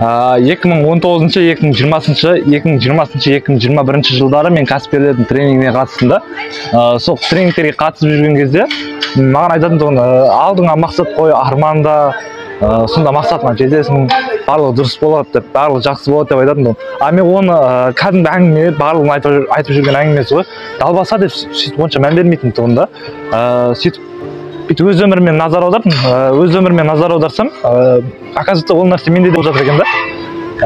2019-2020-2021 жылдары мен кәсіпкерлердің тренингіне қатыстым да. Сол тренингтерге қатысып жүрген кезде маған айтатын тұғын, алдыңа мақсат қой, арманда, сонда мақсатыңа жетесің, барлығы дұрыс болады деп, барлығы жақсы болады деп айтатын тұғын. Мен оны кәдімгі әңгіме, барлығын айтып жүрген әңгімесі ғой, далбаса деп сөйтіп онша мән бермейтін тұғын да. Сөйтіп өз өміріме назар аударсам, оказывается, ол нәрсе менде де болып жатыр екен да.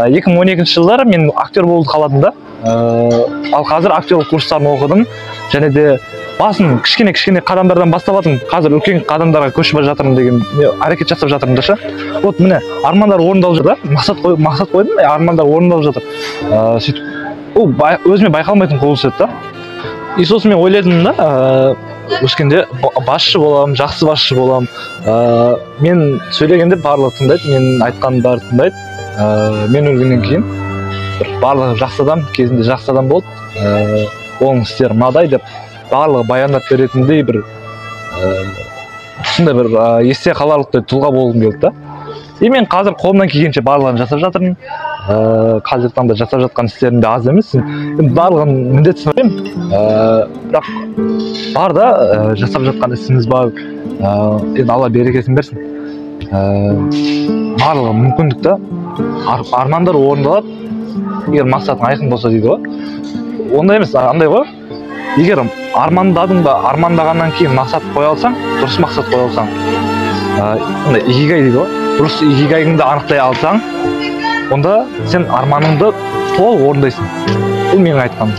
2012 жылдары мен актер болып қаладым да. Ал қазір актерлік курстарын оқыдым, және де басын кішкене қадамдардан басталатын, қазір үлкен қадамдарға көшіп бара жатырмын деген әрекет жасап жатырмын да ше. Вот міне армандар орындалып жатыр да, мақсат қойдым, армандар орындалып жатыр. Сөйтіп ол өзіме байқалмайтын құбылыс еді да. И сосын мен ойладым да, өскенде басшы боламын, жақсы басшы боламын. Мен сөйлегенде барлығы тыңдайды, мен айтқанымды бәрі тыңдайды. Мен өлгеннен кейін барлығы жақсы адам, кезінде жақсы адам болды, оның істері мынадай деп барлығы баяндап беретіндей бір сондай бір есте қаларлықтай тұлға болғым келді да. И мен қазір қолымнан келгенше барлығын жасап жатырмын. Қазіргі таңда жасап жатқан істерім де аз емес. Барлығын міндетті санаймын. Бірақ бар да, жасап жатқан ісіміз бар. Енді Алла берекесін берсін. Барлығы мүмкіндік та. Армандар орындалады, егер мақсатың айқын болса дейді ғой. Ондай емес, андай ғой. Егер армандағаннан кейін мақсат қоя алсаң, дұрыс мақсат қоя алсаң, икигай дейді ғой. Дұрыс икигайыңды анықтай алсаң, онда сен арманыңды толық орындайсың. Бұл менің айтқаным.